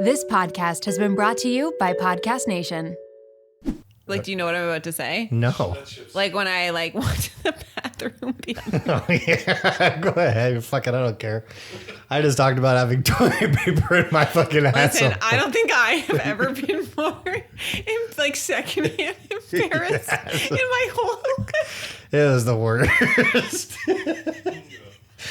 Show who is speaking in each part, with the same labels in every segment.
Speaker 1: This podcast has been brought to you by Podcast Nation.
Speaker 2: Like, do you know what I'm about to say?
Speaker 3: No.
Speaker 2: Like when I went to the bathroom the other
Speaker 3: Oh, yeah. Go ahead. Fuck it. I don't care. I just talked about having toilet paper in my fucking asshole.
Speaker 2: Listen, I don't think I have ever been more secondhand embarrassed in my whole life.
Speaker 3: It was the worst.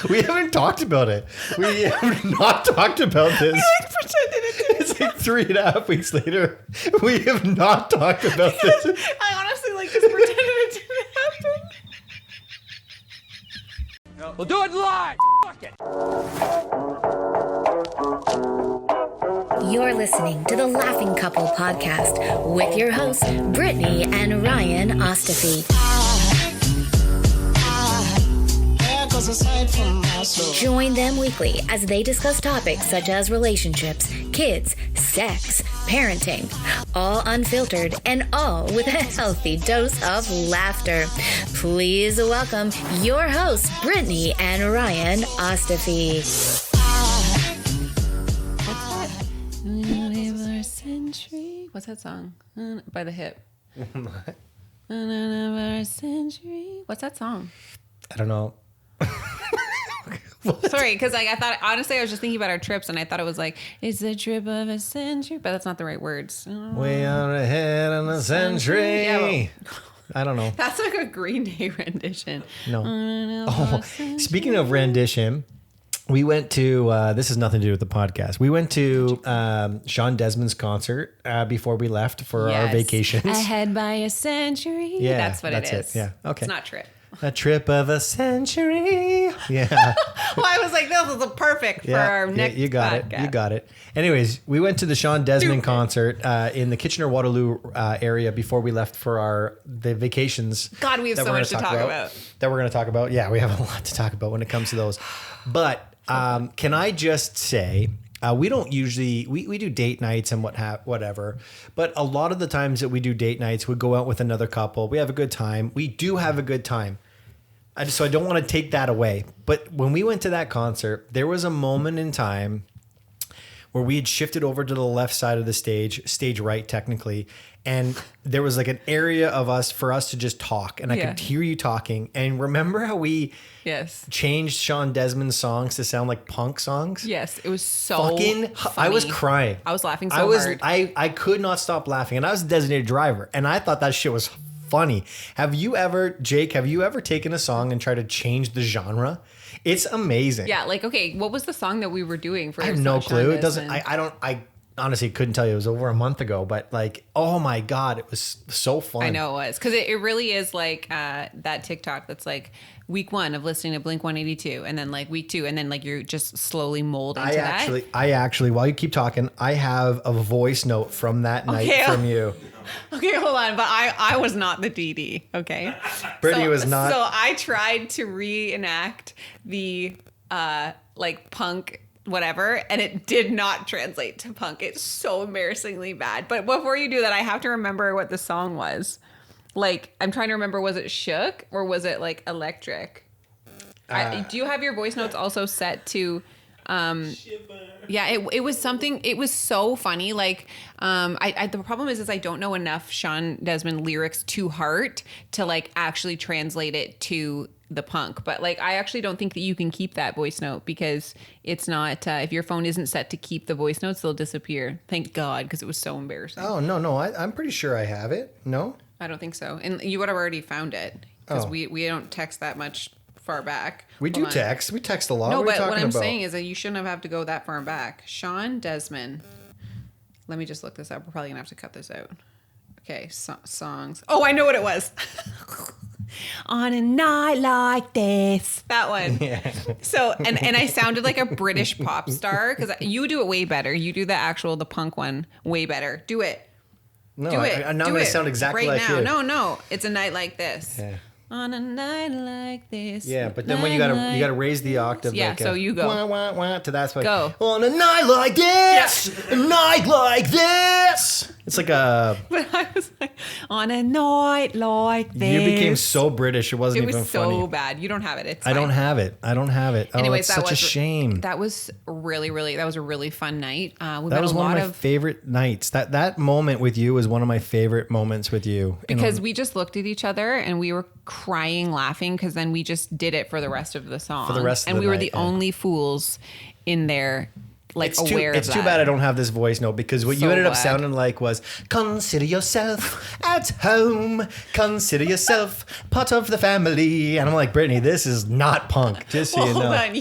Speaker 3: We haven't talked about it. We have not talked about this.
Speaker 2: I pretended it didn't.
Speaker 3: It's like 3.5 weeks later. We have not talked about this.
Speaker 2: I honestly just pretended it didn't happen.
Speaker 4: We'll do it live. Fuck it.
Speaker 5: You're listening to the Laughing Couple podcast with your hosts, Brittany and Ryan Ostafy. Join them weekly as they discuss topics such as relationships, kids, sex, parenting, all unfiltered and all with a healthy dose of laughter. Please welcome your hosts, Brittany and Ryan Ostafy.
Speaker 2: What's that song? By The Hip.
Speaker 3: What?
Speaker 2: What's that song?
Speaker 3: I don't know.
Speaker 2: Sorry, because I thought, honestly, I was just thinking about our trips and I thought it was it's the trip of a century, but that's not the right words.
Speaker 3: Way out ahead in a century.
Speaker 2: Yeah, well,
Speaker 3: I don't know.
Speaker 2: that's like a Green Day rendition.
Speaker 3: No. Oh, speaking of rendition, we went to, this has nothing to do with the podcast. We went to Sean Desmond's concert before we left for our vacations.
Speaker 2: Ahead by a century.
Speaker 3: Yeah,
Speaker 2: that's what it is.
Speaker 3: Yeah, okay.
Speaker 2: It's not trip.
Speaker 3: A trip of a century. Yeah.
Speaker 2: Well, I was like, this is perfect for our next
Speaker 3: you got
Speaker 2: podcast.
Speaker 3: it. You got it. Anyways, we went to the Sean Desmond concert in the Kitchener-Waterloo area before we left for the vacations.
Speaker 2: God, we have so much to talk about.
Speaker 3: That we're going to talk about. Yeah, we have a lot to talk about when it comes to those. But can I just say, we don't usually, we do date nights and whatever, but a lot of the times that we do date nights, we go out with another couple. We have a good time. We do have a good time. So I don't want to take that away. But when we went to that concert, there was a moment in time where we had shifted over to the left side of the stage right technically. And there was an area of for us to just talk. And I could hear you talking. And remember how we changed Sean Desmond's songs to sound like punk songs?
Speaker 2: Yes, it was so
Speaker 3: funny.
Speaker 2: I
Speaker 3: was crying.
Speaker 2: I was laughing so hard.
Speaker 3: I could not stop laughing. And I was a designated driver. And I thought that shit was funny. Jake, have you ever taken a song and tried to change the genre? It's amazing.
Speaker 2: Yeah, okay, what was the song that we were doing for
Speaker 3: I have no clue. It doesn't, I honestly couldn't tell you. It was over a month ago, but oh my God, it was so fun.
Speaker 2: I know it was. Because it really is that TikTok that's week 1 of listening to Blink 182 and then week 2 and then you're just slowly molding to that.
Speaker 3: I actually, while you keep talking, I have a voice note from that night from you.
Speaker 2: Okay, hold on. But I was not the DD, okay?
Speaker 3: Brittany was not.
Speaker 2: So I tried to reenact the punk whatever, and it did not translate to punk. It's so embarrassingly bad. But before you do that, I have to remember what the song was. I'm trying to remember, was it Shook or was it Electric? Do you have your voice notes also set to... yeah, it was something, it was so funny. The problem is I don't know enough Sean Desmond lyrics to heart to actually translate it to the punk. But I actually don't think that you can keep that voice note because it's not, if your phone isn't set to keep the voice notes, they'll disappear. Thank God, because it was so embarrassing.
Speaker 3: Oh, no, I'm pretty sure I have it. No?
Speaker 2: I don't think so. And you would have already found it because we don't text that much far back.
Speaker 3: We do text. We text a lot.
Speaker 2: No,
Speaker 3: what
Speaker 2: but what I'm
Speaker 3: about?
Speaker 2: saying is that you shouldn't have to go that far back. Sean Desmond. Let me just look this up. We're probably going to have to cut this out. Okay, songs. Oh, I know what it was. On a night like this. That one. Yeah. So, and I sounded like a British pop star because you do it way better. You do the punk one way better. Do it.
Speaker 3: No,
Speaker 2: do it.
Speaker 3: I'm not going to sound exactly
Speaker 2: right
Speaker 3: like
Speaker 2: now.
Speaker 3: you.
Speaker 2: No. It's a night like this.
Speaker 3: Yeah.
Speaker 2: On a night like this.
Speaker 3: Yeah, but then when you gotta raise the octave.
Speaker 2: Yeah, so you go.
Speaker 3: Wah, wah, wah, to that's what.
Speaker 2: Go.
Speaker 3: On a night like this, a night like this. It's like a.
Speaker 2: But I was like, on a night like this.
Speaker 3: You became so British. It wasn't even funny.
Speaker 2: It was so bad. You don't have it. It's
Speaker 3: I
Speaker 2: fine.
Speaker 3: don't have it.
Speaker 2: Anyways,
Speaker 3: it's such a shame.
Speaker 2: That was really, that was a really fun night.
Speaker 3: That was one of my favorite nights. That moment with you was one of my favorite moments with you.
Speaker 2: Because we just looked at each other and we were crying, laughing, because then we just did it for the rest of the song.
Speaker 3: For the rest of the
Speaker 2: night. And we were the
Speaker 3: yeah.
Speaker 2: only fools in there. Like
Speaker 3: it's
Speaker 2: aware of that.
Speaker 3: It's too bad I don't have this voice note because what
Speaker 2: So
Speaker 3: you ended up
Speaker 2: glad.
Speaker 3: sounding like was consider yourself at home, consider yourself part of the family, and I'm like, Brittany, this is not punk. Just so you know.
Speaker 2: Hold on,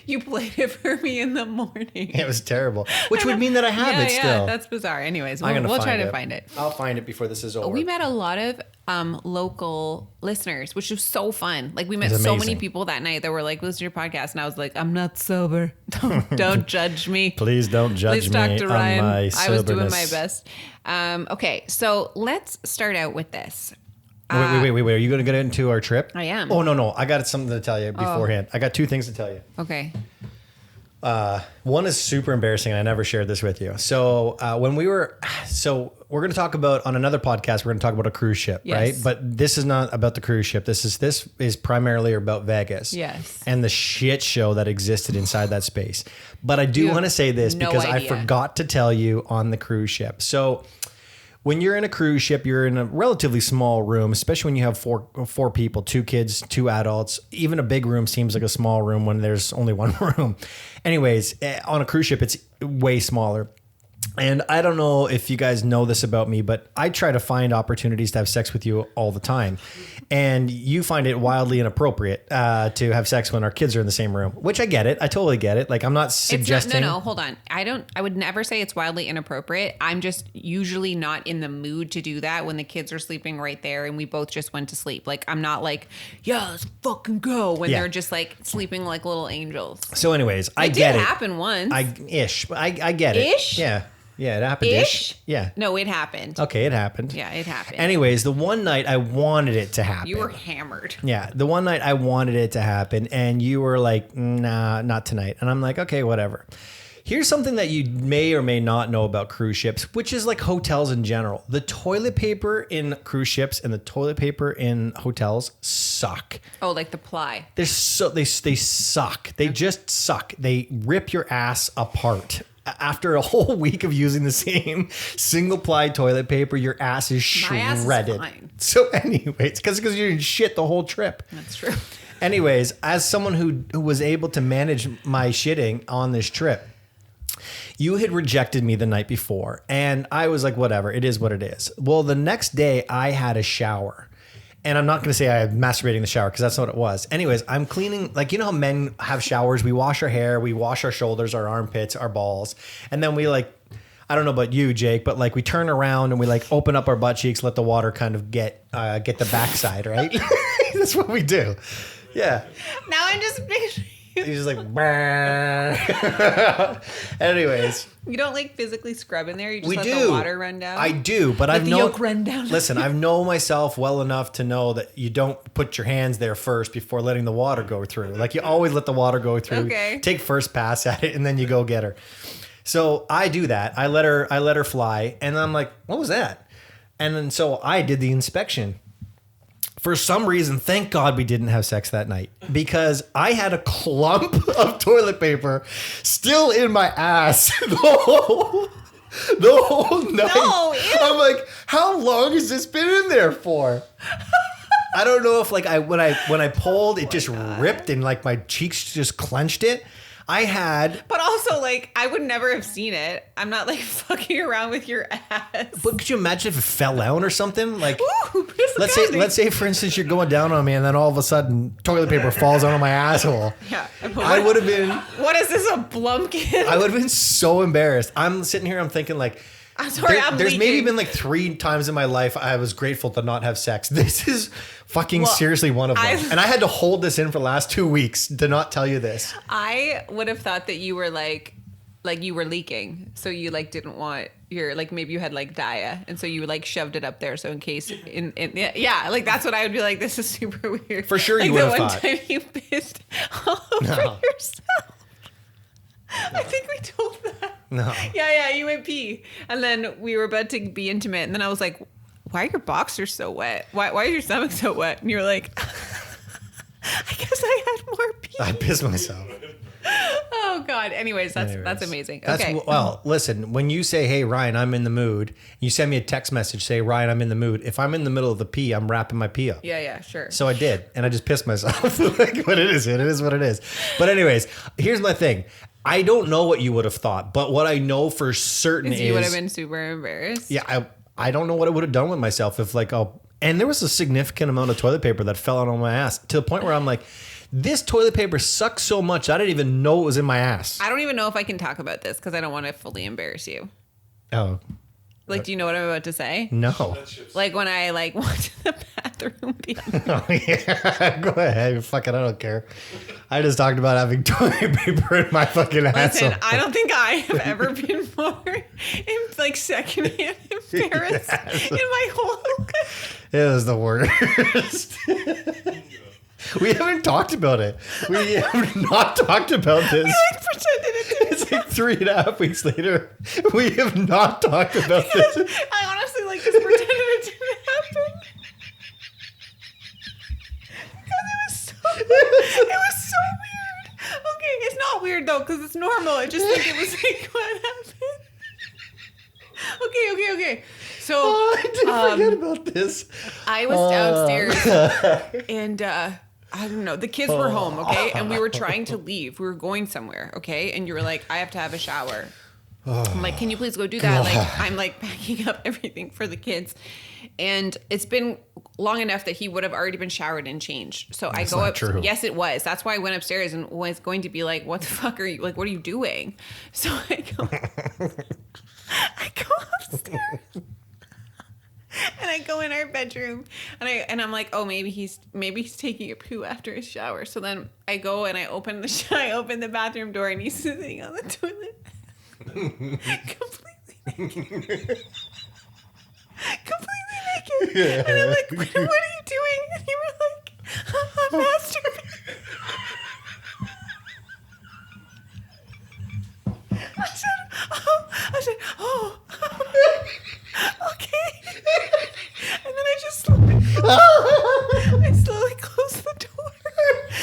Speaker 2: you played it for me in the morning.
Speaker 3: It was terrible, which would mean that I have it still.
Speaker 2: Yeah, that's bizarre. Anyways,
Speaker 3: I'm gonna
Speaker 2: we'll try
Speaker 3: find
Speaker 2: to find it.
Speaker 3: I'll find it before this is over.
Speaker 2: We met a lot of local listeners, which was so fun. Like we met
Speaker 3: It's
Speaker 2: so many
Speaker 3: amazing.
Speaker 2: people that night that were like, listen to your podcast. And I was like, I'm not sober. Don't judge me.
Speaker 3: Please don't judge
Speaker 2: Please talk
Speaker 3: me
Speaker 2: to
Speaker 3: on
Speaker 2: Ryan.
Speaker 3: my
Speaker 2: I was doing my
Speaker 3: soberness.
Speaker 2: best. Okay, so let's start out with this.
Speaker 3: Wait. Are you going to get into our trip?
Speaker 2: I am.
Speaker 3: Oh, no. I got something to tell you beforehand. I got two things to tell you.
Speaker 2: Okay.
Speaker 3: One is super embarrassing, and I never shared this with you. So we're going to talk about on another podcast. We're going to talk about a cruise ship,
Speaker 2: Yes.
Speaker 3: right? But this is not about the cruise ship. This is primarily about Vegas,
Speaker 2: Yes.
Speaker 3: and the shit show that existed inside that space. But I do
Speaker 2: You
Speaker 3: want to
Speaker 2: have
Speaker 3: say this
Speaker 2: no
Speaker 3: because I
Speaker 2: idea.
Speaker 3: forgot to tell you on the cruise ship. So. When you're in a cruise ship, you're in a relatively small room, especially when you have four people, 2 kids, 2 adults. Even a big room seems like a small room when there's only one room. Anyways, on a cruise ship, it's way smaller. And I don't know if you guys know this about me, but I try to find opportunities to have sex with you all the time. And you find it wildly inappropriate to have sex when our kids are in the same room, which I get it. I totally get it. Like, I'm not suggesting.
Speaker 2: No, hold on. I would never say it's wildly inappropriate. I'm just usually not in the mood to do that when the kids are sleeping right there and we both just went to sleep. Like, I'm not like, yeah, let's fucking go when
Speaker 3: Yeah.
Speaker 2: they're just like sleeping like little angels.
Speaker 3: So anyways, I
Speaker 2: It
Speaker 3: get
Speaker 2: did
Speaker 3: it.
Speaker 2: happen once.
Speaker 3: I get it.
Speaker 2: Ish?
Speaker 3: Yeah. Yeah, it happened.
Speaker 2: Ish?
Speaker 3: Yeah.
Speaker 2: No, it happened.
Speaker 3: Okay, it happened.
Speaker 2: Yeah, it happened.
Speaker 3: Anyways, the one night I wanted it to happen.
Speaker 2: You were hammered.
Speaker 3: Yeah, the one night I wanted it to happen, and you were like, nah, not tonight. And I'm like, okay, whatever. Here's something that you may or may not know about cruise ships, which is like hotels in general. The toilet paper in cruise ships and the toilet paper in hotels suck.
Speaker 2: Oh, like the ply.
Speaker 3: They suck. They just suck. They rip your ass apart. After a whole week of using the same single ply toilet paper, your ass is
Speaker 2: My ass is
Speaker 3: shredded.
Speaker 2: fine.
Speaker 3: So anyways, because you're in shit the whole trip.
Speaker 2: That's true.
Speaker 3: Anyways, as someone who was able to manage my shitting on this trip, you had rejected me the night before, and I was like, whatever, it is what it is. Well, the next day I had a shower. And I'm not going to say I masturbating in the shower because that's not what it was. Anyways, I'm cleaning, like, you know how men have showers? We wash our hair, we wash our shoulders, our armpits, our balls. And then we like, I don't know about you, Jake, but like we turn around and we like open up our butt cheeks, let the water kind of get the backside, right? That's what we do. Yeah.
Speaker 2: Now I'm just picturing
Speaker 3: He's just like, anyways.
Speaker 2: you don't like physically scrub in there. You just
Speaker 3: We
Speaker 2: let
Speaker 3: do.
Speaker 2: the water run down.
Speaker 3: I do, but I've
Speaker 2: the
Speaker 3: known.
Speaker 2: yolk run down.
Speaker 3: Listen, I've known myself well enough to know that you don't put your hands there first before letting the water go through. Like you always let the water go through.
Speaker 2: Okay.
Speaker 3: Take first pass at it, and then you go get her. So I do that. I let her fly, and I'm like, what was that? And then so I did the inspection. For some reason, thank God we didn't have sex that night because I had a clump of toilet paper still in my ass the whole night.
Speaker 2: No, ew.
Speaker 3: I'm like, how long has this been in there for? I don't know if like when I pulled, it just ripped and like my cheeks just clenched it. I had.
Speaker 2: But also, like, I would never have seen it. I'm not like fucking around with your ass.
Speaker 3: But could you imagine if it fell down or something? Like,
Speaker 2: Ooh,
Speaker 3: let's say for instance you're going down on me and then all of a sudden toilet paper falls out of my asshole.
Speaker 2: Yeah,
Speaker 3: I would have been.
Speaker 2: What is this, a Blumpkin?
Speaker 3: I would have been so embarrassed. I'm sitting here. I'm thinking like.
Speaker 2: I'm sorry, I'm
Speaker 3: There's maybe
Speaker 2: leaking.
Speaker 3: been like 3 times in my life I was grateful to not have sex. This is fucking
Speaker 2: Well,
Speaker 3: seriously one of them.
Speaker 2: I-
Speaker 3: And I had to hold this in for the last 2 weeks to not tell you this.
Speaker 2: I would have thought that you were like you were leaking, so you like didn't want your like maybe you had like dia, and so you like shoved it up there so in case yeah, like that's what I would be like. This is super weird.
Speaker 3: For sure,
Speaker 2: like
Speaker 3: you would have
Speaker 2: the one
Speaker 3: thought.
Speaker 2: time you pissed all over
Speaker 3: No.
Speaker 2: yourself. I think we told that.
Speaker 3: No.
Speaker 2: Yeah, you went pee. And then we were about to be intimate. And then I was like, why are your boxers so wet? Why is your stomach so wet? And you were like, I guess I had more pee.
Speaker 3: I pissed myself.
Speaker 2: Oh, God. Anyways, that's amazing. Okay.
Speaker 3: Well, listen, when you say, hey, Ryan, I'm in the mood, you send me a text message, say, Ryan, I'm in the mood. If I'm in the middle of the pee, I'm wrapping my pee up.
Speaker 2: Yeah, sure.
Speaker 3: So I did, and I just pissed myself. Like, but it is what it is. But anyways, here's my thing. I don't know what you would have thought, but what I know for certain is...
Speaker 2: You would have been super embarrassed.
Speaker 3: Yeah, I don't know what I would have done with myself if like, and there was a significant amount of toilet paper that fell out on my ass to the point where I'm like, this toilet paper sucks so much I didn't even know it was in my ass.
Speaker 2: I don't even know if I can talk about this because I don't want to fully embarrass you.
Speaker 3: Oh.
Speaker 2: Like, do you know what I'm about to say?
Speaker 3: No.
Speaker 2: Like when I went to the bathroom.
Speaker 3: Oh, yeah. Go ahead. Fuck it. I don't care. I just talked about having toilet paper in my fucking asshole.
Speaker 2: Listen, I don't think I have ever been more secondhand embarrassed in my whole life.
Speaker 3: It was the worst. We haven't talked about it. We have not talked about this.
Speaker 2: We pretended it didn't.
Speaker 3: It's 3.5 weeks later. We have not talked about this.
Speaker 2: I honestly just pretended it didn't happen. Because it was so weird. Okay, it's not weird though, because it's normal. I just think it was what happened. Okay. So
Speaker 3: I did forget about this.
Speaker 2: I was downstairs and I don't know. The kids were home, okay? And we were trying to leave. We were going somewhere, okay? And you were like, I have to have a shower. I'm like, can you please go do that? Like, I'm packing up everything for the kids. And it's been long enough that he would have already been showered and changed. So I go up.
Speaker 3: True.
Speaker 2: Yes, it was. That's why I went upstairs and was going to be like, what the fuck are you, what are you doing? So I go upstairs. And I go in our bedroom and I'm like, oh, maybe he's taking a poo after his shower. So then I go and I open the bathroom door and he's sitting on the toilet. completely naked. Yeah. And I'm like, what are you doing? And you were like, I'm masturbating. I said, oh. Okay. And then I slowly closed the door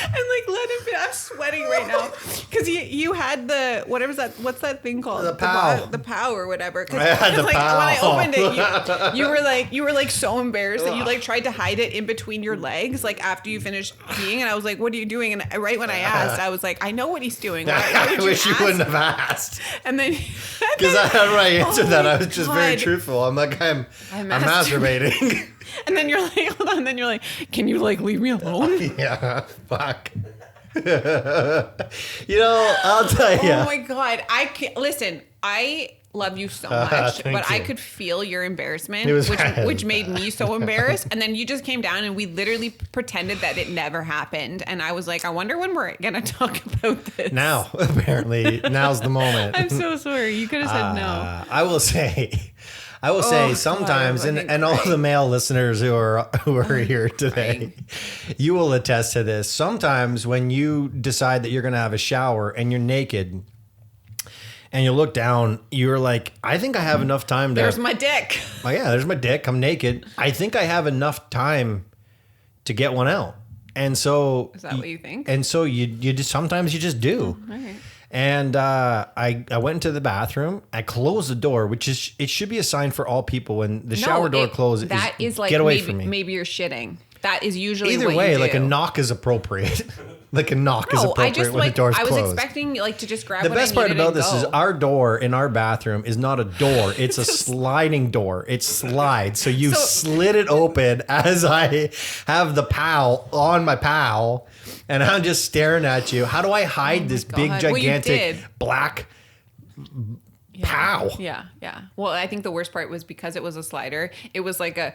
Speaker 2: and let him fit. I'm sweating right now because you had the what's that thing called?
Speaker 3: The POW.
Speaker 2: The POW or whatever.
Speaker 3: I had the POW.
Speaker 2: When I opened it, you were so embarrassed that you tried to hide it in between your legs after you finished peeing, and I was like, what are you doing? And right when I asked, I was like, I know what he's doing.
Speaker 3: I wish you wouldn't have asked.
Speaker 2: And then
Speaker 3: because when I answered that, I was just very truthful. I'm like, I'm masturbating.
Speaker 2: And then you're like, hold on. And then you're like, can you leave me alone?
Speaker 3: Yeah, fuck. I'll tell you.
Speaker 2: Oh my God. I can't listen. I love you so much, but I could feel your embarrassment, which made me so embarrassed. And then you just came down and we literally pretended that it never happened. And I was like, I wonder when we're going to talk about this.
Speaker 3: Now, apparently, now's the moment.
Speaker 2: I'm so sorry. You could have said no.
Speaker 3: I will say sometimes, God, and all the male listeners who are here today, you will attest to this. Sometimes when you decide that you're going to have a shower and you're naked and you look down, you're like, I think I have enough time to...
Speaker 2: There's my dick.
Speaker 3: Oh yeah, there's my dick. I'm naked. I think I have enough time to get one out. And so...
Speaker 2: Is that what you think?
Speaker 3: And so you just, sometimes you just do.
Speaker 2: Okay.
Speaker 3: And I went into the bathroom. I closed the door, which is, it should be a sign for all people when the shower door closes.
Speaker 2: That is
Speaker 3: get away from me.
Speaker 2: Maybe you're shitting. That is usually
Speaker 3: either
Speaker 2: what
Speaker 3: way.
Speaker 2: you do.
Speaker 3: Like a knock is appropriate. Like a knock is appropriate when the door's closed.
Speaker 2: I was expecting to just grab.
Speaker 3: The best part about this is
Speaker 2: our
Speaker 3: door in our bathroom is not a door; it's a sliding door. It slides, so you slid it open as I have the POW on my POW, and I'm just staring at you. How do I hide this big, gigantic black POW?
Speaker 2: Yeah. Well, I think the worst part was because it was a slider. It was like a.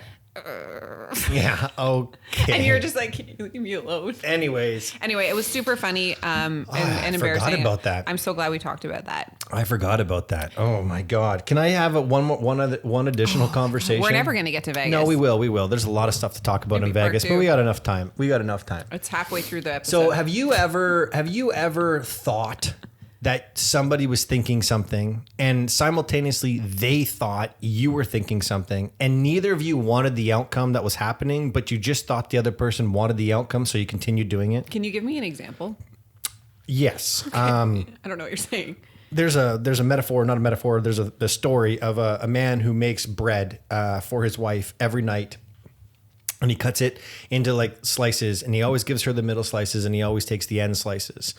Speaker 3: Yeah. Okay.
Speaker 2: And you're just like, can you leave me alone?
Speaker 3: Anyway,
Speaker 2: it was super funny and embarrassing.
Speaker 3: I forgot about that.
Speaker 2: I'm so glad we talked about that.
Speaker 3: I forgot about that. Oh my God! Can I have one additional conversation?
Speaker 2: We're never going to get to Vegas.
Speaker 3: No, we will. There's a lot of stuff to talk about in Vegas, but we got enough time.
Speaker 2: It's halfway through the episode.
Speaker 3: So have you ever thought that somebody was thinking something and simultaneously they thought you were thinking something and neither of you wanted the outcome that was happening, but you just thought the other person wanted the outcome, so you continued doing it?
Speaker 2: Can you give me an example?
Speaker 3: Yes.
Speaker 2: I don't know what you're saying.
Speaker 3: There's a metaphor, not a metaphor. There's the story of a man who makes bread for his wife every night. And he cuts it into like slices, and he always gives her the middle slices, and he always takes the end slices.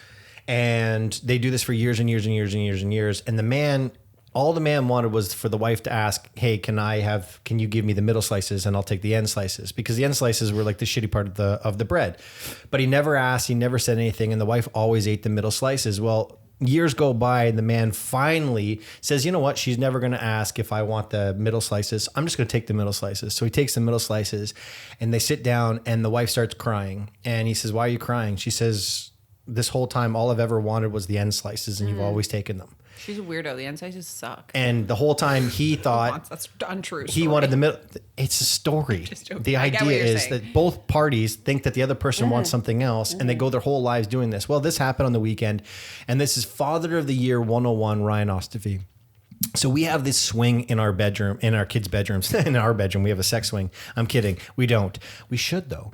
Speaker 3: And they do this for years and years and years and years and years. And all the man wanted was for the wife to ask, hey, can you give me the middle slices and I'll take the end slices? Because the end slices were like the shitty part of the bread. But he never asked, he never said anything, and the wife always ate the middle slices. Well, years go by and the man finally says, you know what? She's never going to ask if I want the middle slices. I'm just going to take the middle slices. So he takes the middle slices and they sit down and the wife starts crying. And he says, why are you crying? She says, this whole time, all I've ever wanted was the end slices and you've always taken them.
Speaker 2: She's a weirdo. The end slices suck.
Speaker 3: And the whole time he thought
Speaker 2: that's untrue.
Speaker 3: He wanted the middle. It's a story.
Speaker 2: Just joking.
Speaker 3: The
Speaker 2: I get what
Speaker 3: idea
Speaker 2: you're
Speaker 3: is
Speaker 2: saying.
Speaker 3: that both parties think that the other person wants something else and they go their whole lives doing this. Well, this happened on the weekend, and this is Father of the Year 101, Ryan Ostafy. So we have this swing in our bedroom, in our kids' bedrooms. In our bedroom, we have a sex swing. I'm kidding. We don't. We should though.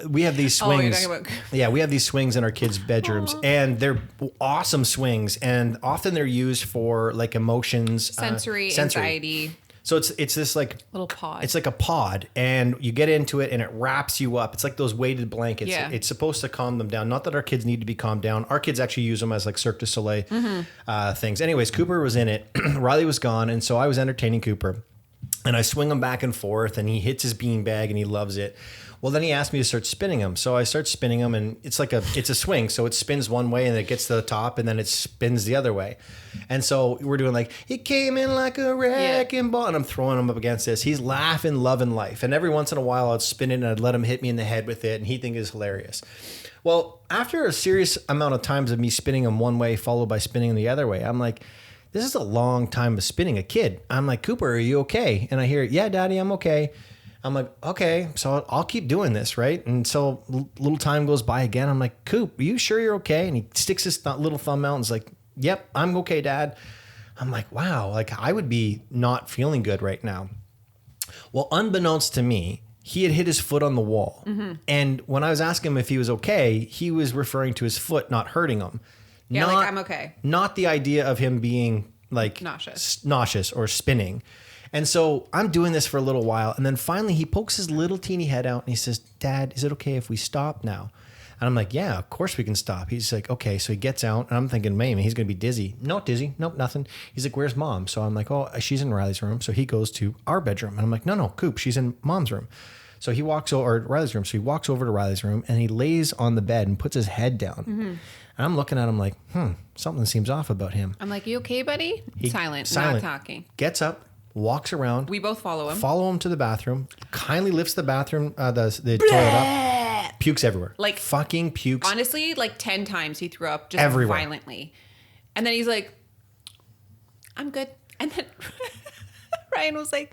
Speaker 3: We have these swings.
Speaker 2: Oh, you're talking about...
Speaker 3: Yeah, we have these swings in our kids' bedrooms, and they're awesome swings. And often they're used for like emotions,
Speaker 2: sensory. Anxiety.
Speaker 3: So it's this like
Speaker 2: little pod.
Speaker 3: It's like a pod, and you get into it, and it wraps you up. It's like those weighted blankets.
Speaker 2: Yeah.
Speaker 3: It's supposed to calm them down. Not that our kids need to be calmed down. Our kids actually use them as like Cirque du Soleil things. Anyways, Cooper was in it. Riley was gone, and so I was entertaining Cooper, and I swing him back and forth, and he hits his beanbag, and he loves it. Well, then he asked me to start spinning him. So I start spinning him, and it's a swing. So it spins one way and it gets to the top and then it spins the other way. And so we're doing like, it came in like a wrecking ball. And I'm throwing him up against this. He's laughing, loving life. And every once in a while I'd spin it and I'd let him hit me in the head with it. And he'd think it's hilarious. Well, after a serious amount of times of me spinning him one way, followed by spinning him the other way, I'm like, this is a long time of spinning a kid. I'm like, Cooper, are you okay? And I hear, yeah, Daddy, I'm okay. I'm like, okay, so I'll keep doing this, right? And so little time goes by again. I'm like, Coop, are you sure you're okay? And he sticks his little thumb out and is like, yep, I'm okay, Dad. I'm like, wow, like I would be not feeling good right now. Well, unbeknownst to me, he had hit his foot on the wall. Mm-hmm. And when I was asking him if he was okay, he was referring to his foot not hurting him.
Speaker 2: Yeah, like I'm okay.
Speaker 3: Not the idea of him being like nauseous or spinning. And so I'm doing this for a little while. And then finally he pokes his little teeny head out and he says, Dad, is it okay if we stop now? And I'm like, yeah, of course we can stop. He's like, okay. So he gets out and I'm thinking, man, he's going to be dizzy. No, dizzy. Nope, nothing. He's like, where's Mom? So I'm like, oh, she's in Riley's room. So he goes to our bedroom. And I'm like, no, Coop, she's in Mom's room. So he walks over, or Riley's room. So he walks over to Riley's room and he lays on the bed and puts his head down. Mm-hmm. And I'm looking at him like, something seems off about him.
Speaker 2: I'm like, you okay, buddy? Silent, not talking.
Speaker 3: Gets up. Walks around.
Speaker 2: We both follow him.
Speaker 3: Follow him to the bathroom. Kindly lifts the bathroom, the toilet up. Pukes everywhere.
Speaker 2: Like
Speaker 3: fucking pukes.
Speaker 2: Honestly, like 10 times he threw up just
Speaker 3: everywhere.
Speaker 2: Violently. And then he's like, I'm good. And then Ryan was like,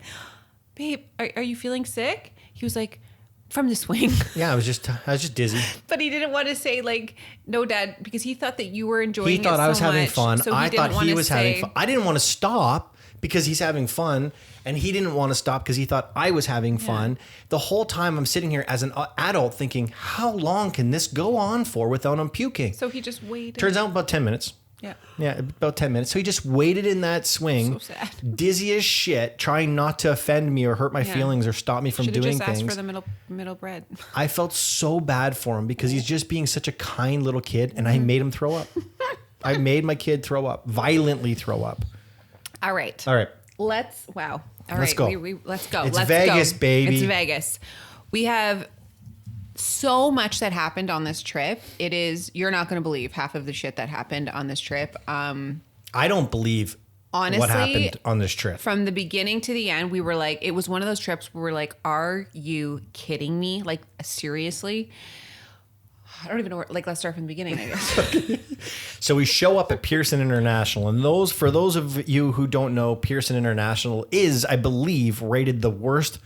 Speaker 2: babe, are you feeling sick? He was like, from the swing.
Speaker 3: Yeah, I was just dizzy.
Speaker 2: But he didn't want to say like, no, Dad, because he thought that you were enjoying it.
Speaker 3: He thought I was having fun.
Speaker 2: So
Speaker 3: I thought he was having fun. I didn't want to stop because he's having fun, and he didn't want to stop because he thought I was having fun. The whole time I'm sitting here as an adult thinking, how long can this go on for without him puking?
Speaker 2: So he just waited.
Speaker 3: Turns out about 10 minutes. Yeah, about 10 minutes. So he just waited in that swing,
Speaker 2: so sad.
Speaker 3: Dizzy as shit, trying not to offend me or hurt my feelings or stop me from doing things.
Speaker 2: Should've just asked for the middle bread.
Speaker 3: I felt so bad for him because he's just being such a kind little kid, and I made him throw up. I made my kid throw up, violently throw up.
Speaker 2: All right. Let's go.
Speaker 3: Let's go.
Speaker 2: Let's go.
Speaker 3: It's Vegas, baby.
Speaker 2: It's Vegas. We have so much that happened on this trip. It is, you're not going to believe half of the shit that happened on this trip.
Speaker 3: I don't believe honestly what happened on this trip.
Speaker 2: From the beginning to the end, we were like, it was one of those trips where we're like, are you kidding me? Like, seriously? I don't even know where, like, let's start from the beginning, I guess.
Speaker 3: So we show up at Pearson International, and for those of you who don't know, Pearson International is, I believe, rated the worst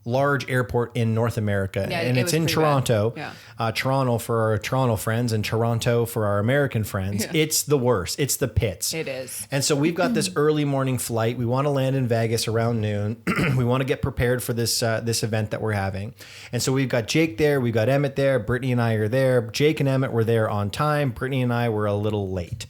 Speaker 3: large airport in North America,
Speaker 2: Yeah,
Speaker 3: and
Speaker 2: it
Speaker 3: it's
Speaker 2: was
Speaker 3: in
Speaker 2: pretty
Speaker 3: Toronto.
Speaker 2: bad.
Speaker 3: Toronto for our Toronto friends and Toronto for our American friends.
Speaker 2: Yeah.
Speaker 3: It's the worst. It's the pits.
Speaker 2: It is.
Speaker 3: And so we've got this early morning flight. We want to land in Vegas around noon. We want to get prepared for this this event that we're having. And so we've got Jake there. We've got Emmett there. Brittany and I are there. Jake and Emmett were there on time. Brittany and I were a little late.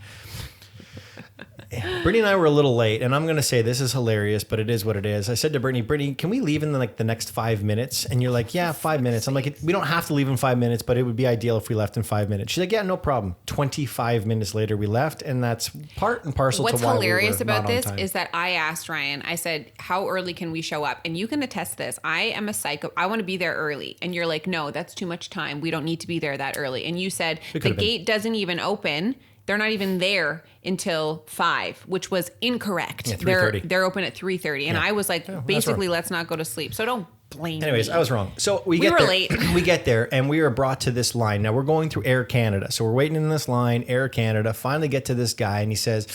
Speaker 3: Brittany and I were a little late, and I'm going to say this is hilarious, but it is what it is. I said to Brittany, can we leave in the next 5 minutes? And you're like, yeah, 5 minutes. I'm like, we don't have to leave in 5 minutes, but it would be ideal if we left in 5 minutes. She's like, yeah, no problem. 25 minutes later, we left, and that's part and parcel
Speaker 2: What's
Speaker 3: to why
Speaker 2: hilarious
Speaker 3: we were
Speaker 2: about
Speaker 3: not on
Speaker 2: this
Speaker 3: time.
Speaker 2: is that I asked Ryan, I said, how early can we show up? And you can attest this. I am a psycho. I want to be there early. And you're like, no, that's too much time. We don't need to be there that early. And you said, the gate doesn't even open. They're not even there until 5, which was incorrect.
Speaker 3: Yeah, 3:30.
Speaker 2: They're open at 3:30. And I was like, basically, let's not go to sleep. So don't blame
Speaker 3: Anyways,
Speaker 2: me.
Speaker 3: I was wrong. So we
Speaker 2: were
Speaker 3: there,
Speaker 2: late.
Speaker 3: We get there and we are brought to this line. Now we're going through Air Canada. So we're waiting in this line, Air Canada, finally get to this guy and he says,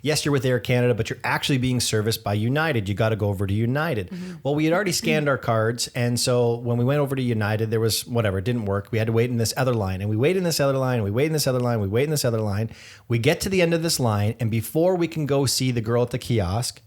Speaker 3: yes, you're with Air Canada, but you're actually being serviced by United. You got to go over to United.
Speaker 2: Mm-hmm.
Speaker 3: Well, we had already scanned our cards. And so when we went over to United, there was whatever, it didn't work. We had to wait in this other line and we wait in this other line. We wait in this other line. We wait in this other line. We get to the end of this line. And before we can go see the girl at the kiosk,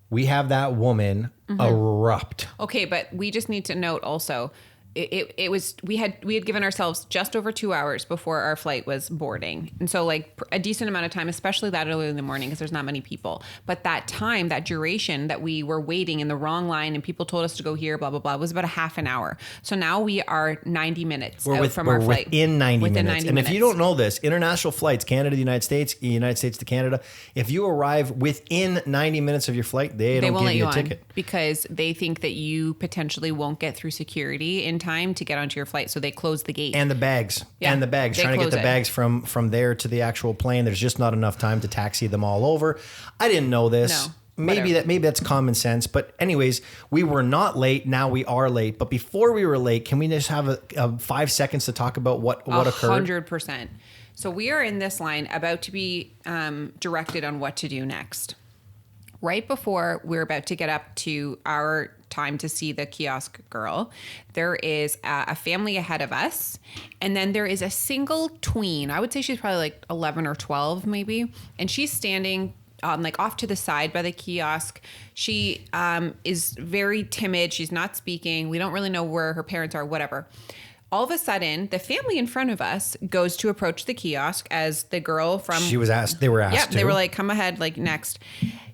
Speaker 3: we have that woman erupt.
Speaker 2: Okay, but we just need to note also, it was we had given ourselves just over 2 hours before our flight was boarding, and so like a decent amount of time, especially that early in the morning because there's not many people. But that time, that duration that we were waiting in the wrong line and people told us to go here, blah blah blah, was about a half an hour. So now we are 90 minutes out from our flight.
Speaker 3: Within 90
Speaker 2: Within
Speaker 3: minutes.
Speaker 2: 90
Speaker 3: And
Speaker 2: minutes.
Speaker 3: if you don't know this, international flights, Canada to the United States to Canada, if you arrive within 90 minutes of your flight, they don't
Speaker 2: won't
Speaker 3: give
Speaker 2: let
Speaker 3: you a
Speaker 2: on
Speaker 3: ticket.
Speaker 2: because they think that you potentially won't get through security in time to get onto your flight, so they close the gate.
Speaker 3: And the bags.
Speaker 2: Yeah,
Speaker 3: And the bags.
Speaker 2: they
Speaker 3: Trying to get
Speaker 2: close
Speaker 3: the
Speaker 2: it.
Speaker 3: bags from there to the actual plane. There's just not enough time to taxi them all over. I didn't know this.
Speaker 2: No,
Speaker 3: Maybe that's common sense. But anyways, we were not late. Now we are late. But before we were late, can we just have a 5 seconds to talk about what occurred?
Speaker 2: 100%. So we are in this line about to be directed on what to do next. Right before we're about to get up to our time to see the kiosk girl, there is a family ahead of us. And then there is a single tween. I would say she's probably like 11 or 12 maybe. And she's standing like off to the side by the kiosk. She is very timid. She's not speaking. We don't really know where her parents are, whatever. All of a sudden, the family in front of us goes to approach the kiosk as the girl from...
Speaker 3: She was asked. They were asked
Speaker 2: Yep,
Speaker 3: to.
Speaker 2: they were like, come ahead, like next.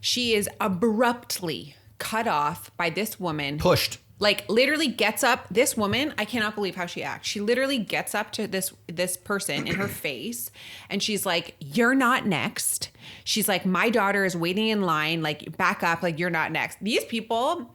Speaker 2: She is abruptly cut off by this woman.
Speaker 3: Pushed.
Speaker 2: Like literally gets up. This woman, I cannot believe how she acts. She literally gets up to this person in her face and she's like, you're not next. She's like, my daughter is waiting in line. Like back up, like you're not next. These people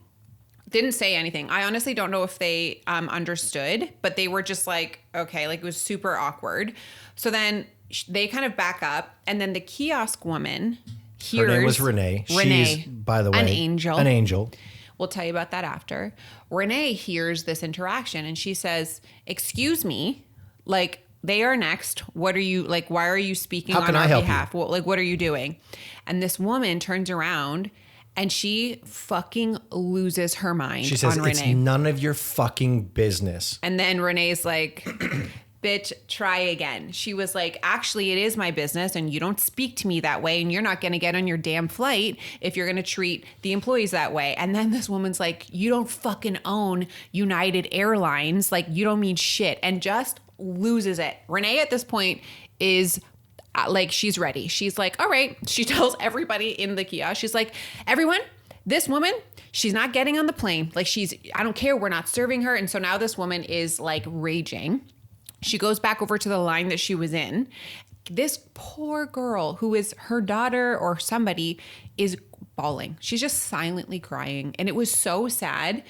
Speaker 2: didn't say anything. I honestly don't know if they understood, but they were just like, okay, like it was super awkward. So then they kind of back up and then the kiosk woman hears...
Speaker 3: Her name was Renee. She's, by the way,
Speaker 2: an angel.
Speaker 3: An angel.
Speaker 2: We'll tell you about that after. Renee hears this interaction and she says, excuse me, like they are next. What are you, like, why are you speaking on our behalf? Well, like, what are you doing? And this woman turns around and she fucking loses her mind.
Speaker 3: She says,
Speaker 2: on
Speaker 3: it's
Speaker 2: Renee.
Speaker 3: none of your fucking business.
Speaker 2: And then Renee's like, bitch, try again. She was like, actually, it is my business and you don't speak to me that way and you're not going to get on your damn flight if you're going to treat the employees that way. And then this woman's like, you don't fucking own United Airlines. Like, you don't mean shit. And just loses it. Renee at this point is... like she's ready. She's like, all right. She tells everybody in the kiosk. She's like, everyone, this woman, she's not getting on the plane. Like I don't care. We're not serving her. And so now this woman is like raging. She goes back over to the line that she was in. This poor girl who is her daughter or somebody is bawling. She's just silently crying. And it was so sad.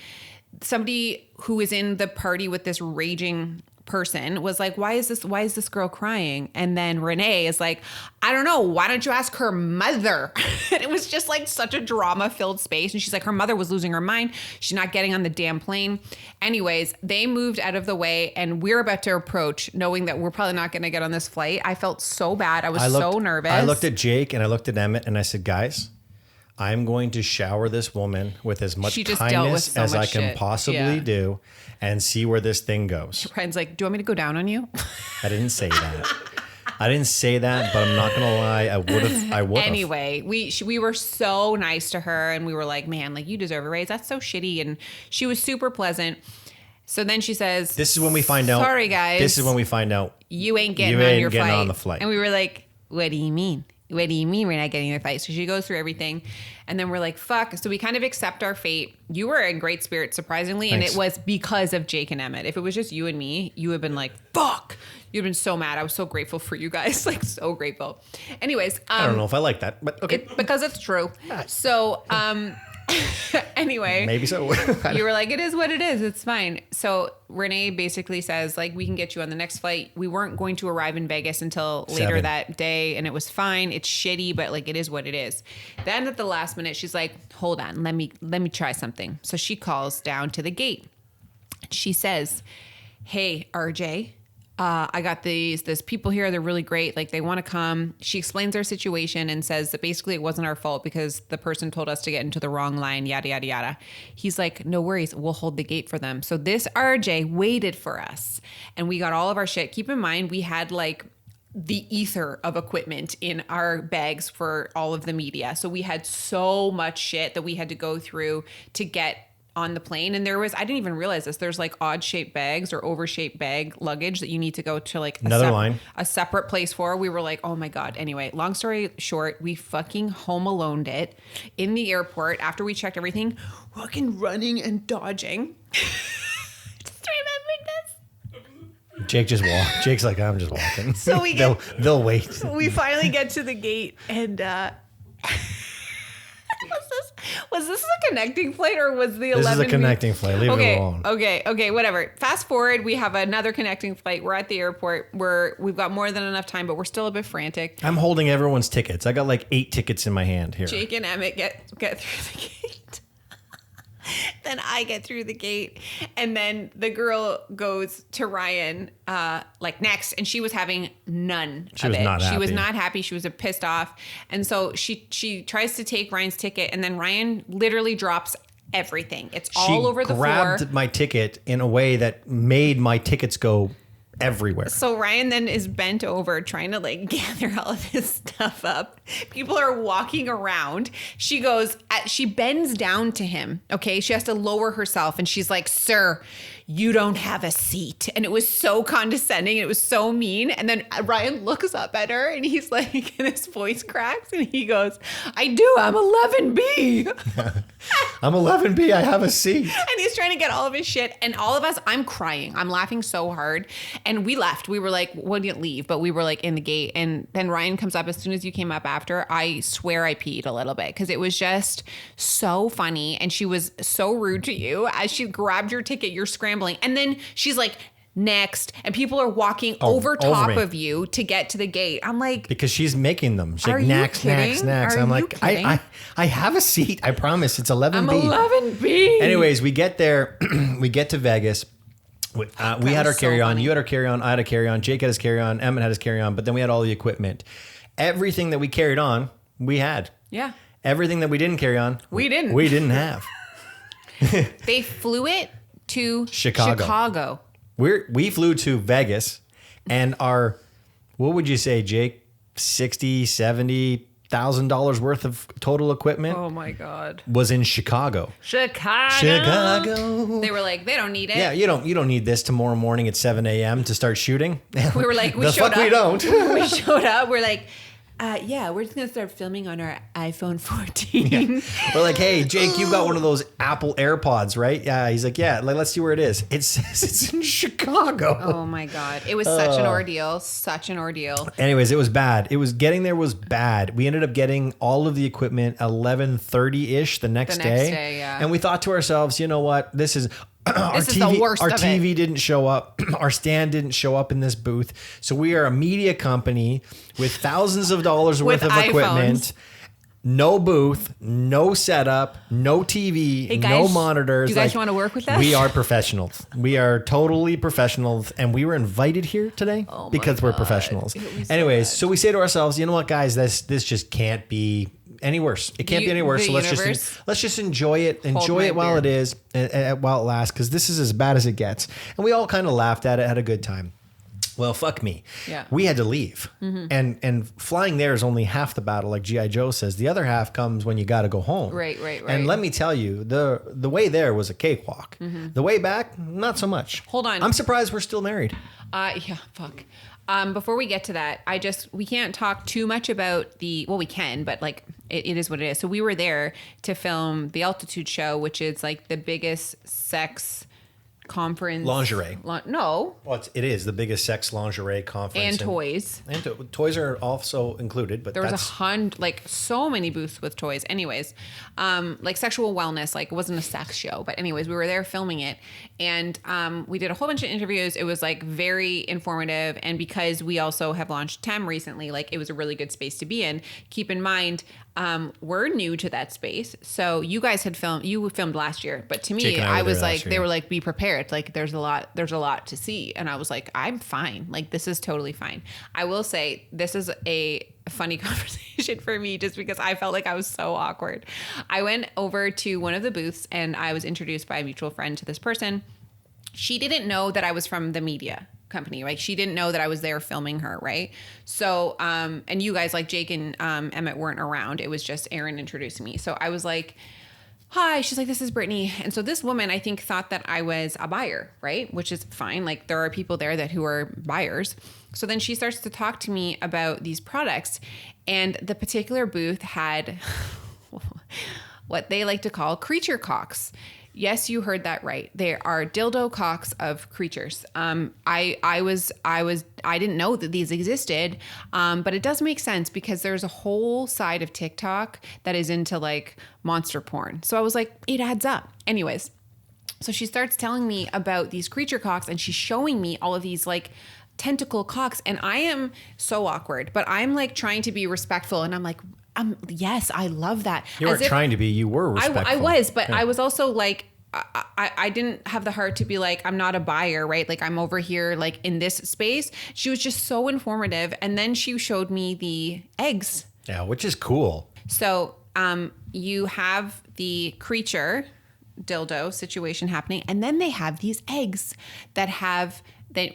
Speaker 2: Somebody who is in the party with this raging person was like, why is this girl crying? And then Renee is like, I don't know, why don't you ask her mother? And it was just like such a drama filled space. And she's like, her mother was losing her mind. She's not getting on the damn plane. Anyways, they moved out of the way and we're about to approach knowing that we're probably not going to get on this flight. I felt so bad. I was so nervous.
Speaker 3: I looked at Jake and I looked at Emmett and I said, guys, I'm going to shower this woman with as much
Speaker 2: She just dealt with
Speaker 3: kindness
Speaker 2: so
Speaker 3: as I
Speaker 2: much
Speaker 3: can
Speaker 2: shit.
Speaker 3: possibly
Speaker 2: Yeah.
Speaker 3: do and see where this thing goes.
Speaker 2: Ryan's like, do you want me to go down on you?
Speaker 3: I didn't say that. I didn't say that, but I'm not going to lie. I would have.
Speaker 2: Anyway, we were so nice to her, and we were like, man, like, you deserve a raise. That's so shitty. And she was super pleasant. So then she says,
Speaker 3: This is when we find out.
Speaker 2: Sorry, guys.
Speaker 3: This is when we find out.
Speaker 2: You ain't getting
Speaker 3: You
Speaker 2: on
Speaker 3: ain't
Speaker 2: your
Speaker 3: getting
Speaker 2: flight.
Speaker 3: on the flight.
Speaker 2: And we were like, what do you mean? What do you mean we're not getting on the flight? So she goes through everything. And then we're like, fuck. So we kind of accept our fate. You were in great spirits, surprisingly.
Speaker 3: Thanks.
Speaker 2: And it was because of Jake and Emmett. If it was just you and me, you would have been like, fuck. You'd have been so mad. I was so grateful for you guys. Like, so grateful. Anyways.
Speaker 3: I don't know if I like that, but okay.
Speaker 2: Because it's true. So, anyway.
Speaker 3: Maybe so.
Speaker 2: You were like, it is what it is. It's fine. So Renee basically says, like, we can get you on the next flight. We weren't going to arrive in Vegas until later
Speaker 3: 7.
Speaker 2: that day, and it was fine. It's shitty, but like, it is what it is. Then at the last minute, she's like, hold on, let me try something. So she calls down to the gate. She says, hey, RJ, I got these people here. They're really great. Like, they want to come. She explains our situation and says that basically it wasn't our fault because the person told us to get into the wrong line, yada, yada, yada. He's like, no worries. We'll hold the gate for them. So this RJ waited for us and we got all of our shit. Keep in mind, we had like the ether of equipment in our bags for all of the media. So we had so much shit that we had to go through to get on the plane. And I didn't even realize this. There's like odd shaped bags or over shaped bag luggage that you need to go to like a separate place for. We were like, oh my God. Anyway, long story short, we fucking home aloned it in the airport after we checked everything, fucking running and dodging. Just remembered this.
Speaker 3: Jake just walked. Jake's like, I'm just walking.
Speaker 2: So
Speaker 3: they'll wait.
Speaker 2: We finally get to the gate and, was this a connecting flight or was the 11?
Speaker 3: This is a connecting flight. Leave it alone.
Speaker 2: Okay, whatever. Fast forward, we have another connecting flight. We're at the airport where we've got more than enough time, but we're still a bit frantic.
Speaker 3: I'm holding everyone's tickets. I got like 8 tickets in my hand here.
Speaker 2: Jake and Emmett get through the gate. Then I get through the gate, and then the girl goes to Ryan, like next, and she was having none of it. She was not happy. She was pissed off, and so she tries to take Ryan's ticket, and then Ryan literally drops everything. It's all over the floor.
Speaker 3: She grabbed my ticket in a way that made my tickets go everywhere.
Speaker 2: So Ryan then is bent over trying to like gather all of his stuff up. People are walking around. She bends down to him. Okay. She has to lower herself and she's like, sir, you don't have a seat. And it was so condescending. It was so mean. And then Ryan looks up at her and he's like, and his voice cracks and he goes, I do. I'm 11B.
Speaker 3: I'm 11B. I have a seat.
Speaker 2: And he's trying to get all of his shit. And all of us, I'm crying. I'm laughing so hard. And we left. We were like, we didn't leave, but we were like in the gate. And then Ryan comes up as soon as you came up after. I swear I peed a little bit because it was just so funny. And she was so rude to you as she grabbed your ticket. You're scrambling. And then she's like, next. And people are walking over top of you to get to the gate. I'm like,
Speaker 3: because she's making them. She's
Speaker 2: are
Speaker 3: like,
Speaker 2: you
Speaker 3: next.
Speaker 2: kidding?
Speaker 3: I'm like, I have a seat. I promise. It's 11B.
Speaker 2: I'm 11B.
Speaker 3: Anyways, we get there. We get to Vegas. We had our carry-on. You had our carry-on. I had a carry-on. Jake had his carry-on. Emmett had his carry-on. But then we had all the equipment. Everything that we carried on, we had.
Speaker 2: Yeah.
Speaker 3: Everything that we didn't carry on,
Speaker 2: we didn't.
Speaker 3: We didn't have.
Speaker 2: They flew it to
Speaker 3: Chicago. We flew to Vegas, and our, what would you say, Jake? $60,000-$70,000 worth of total equipment.
Speaker 2: Oh my God.
Speaker 3: Was in Chicago. Chicago.
Speaker 2: They were like, they don't need it.
Speaker 3: Yeah, you don't need this tomorrow morning at 7 a.m. to start shooting.
Speaker 2: We were like, we showed up. We don't. We showed up. We're like, yeah, we're just going to start filming on our iPhone 14.
Speaker 3: Yeah. We're like, hey, Jake, you got one of those Apple AirPods, right? Yeah. He's like, yeah, let's see where it is. It's in Chicago.
Speaker 2: Oh my God. It was such an ordeal. Such an ordeal.
Speaker 3: Anyways, it was bad. Getting there was bad. We ended up getting all of the equipment 11:30-ish the next day.
Speaker 2: Yeah.
Speaker 3: And we thought to ourselves, you know what? This is our
Speaker 2: this is the worst
Speaker 3: our
Speaker 2: of
Speaker 3: TV
Speaker 2: it.
Speaker 3: didn't show up. Our stand didn't show up in this booth. So we are a media company with thousands of dollars worth of equipment. No booth, no setup, no TV,
Speaker 2: hey guys,
Speaker 3: no monitors.
Speaker 2: Do you guys want to work with us?
Speaker 3: We are professionals. We are totally professionals. And we were invited here today because we're professionals. Anyways, so we say to ourselves, you know what, guys, this just can't be any worse. It can't be any worse. So let's just enjoy it. Enjoy it while it is, while it lasts, because this is as bad as it gets. And we all kind of laughed at it, had a good time. Well, fuck me.
Speaker 2: Yeah.
Speaker 3: We had to leave. And flying there is only half the battle, like G.I. Joe says. The other half comes when you got to go home.
Speaker 2: Right.
Speaker 3: And let me tell you, the way there was a cakewalk. The way back, not so much.
Speaker 2: Hold on.
Speaker 3: I'm surprised we're still married.
Speaker 2: Yeah, fuck. Before we get to that, we can't talk too much about we can, but like it is what it is. So we were there to film the Altitude show, which is like the biggest sex conference.
Speaker 3: Lingerie.
Speaker 2: No.
Speaker 3: Well, it is the biggest sex lingerie conference.
Speaker 2: And toys.
Speaker 3: And toys are also included, but
Speaker 2: there was like so many booths with toys. Anyways, like sexual wellness, like it wasn't a sex show, but anyways, we were there filming it, and we did a whole bunch of interviews. It was like very informative, and because we also have launched TEM recently, like it was a really good space to be in. Keep in mind, we're new to that space. So you guys you filmed last year, but to me, I was like, they were like, be prepared. Like there's a lot to see. And I was like, I'm fine. Like this is totally fine. I will say this is a funny conversation for me just because I felt like I was so awkward. I went over to one of the booths and I was introduced by a mutual friend to this person. She didn't know that I was from the media company, right? She didn't know that I was there filming her, right? So, and you guys like Jake and Emmett weren't around. It was just Aaron introducing me. So I was like, hi, she's like, this is Brittany. And so this woman, I think, thought that I was a buyer, right? Which is fine. Like there are people there who are buyers. So then she starts to talk to me about these products, and the particular booth had what they like to call creature cocks. Yes, you heard that right. They are dildo cocks of creatures. I didn't know that these existed, but it does make sense because there's a whole side of TikTok that is into like monster porn. So I was like, it adds up. Anyways, so she starts telling me about these creature cocks, and she's showing me all of these like tentacle cocks, and I am so awkward, but I'm like trying to be respectful, and I'm like, yes, I love that.
Speaker 3: You weren't trying to be, you were respectful.
Speaker 2: I was, but yeah. I was also like, I didn't have the heart to be like, I'm not a buyer, right? Like I'm over here, like in this space. She was just so informative. And then she showed me the eggs.
Speaker 3: Yeah, which is cool.
Speaker 2: So you have the creature dildo situation happening. And then they have these eggs that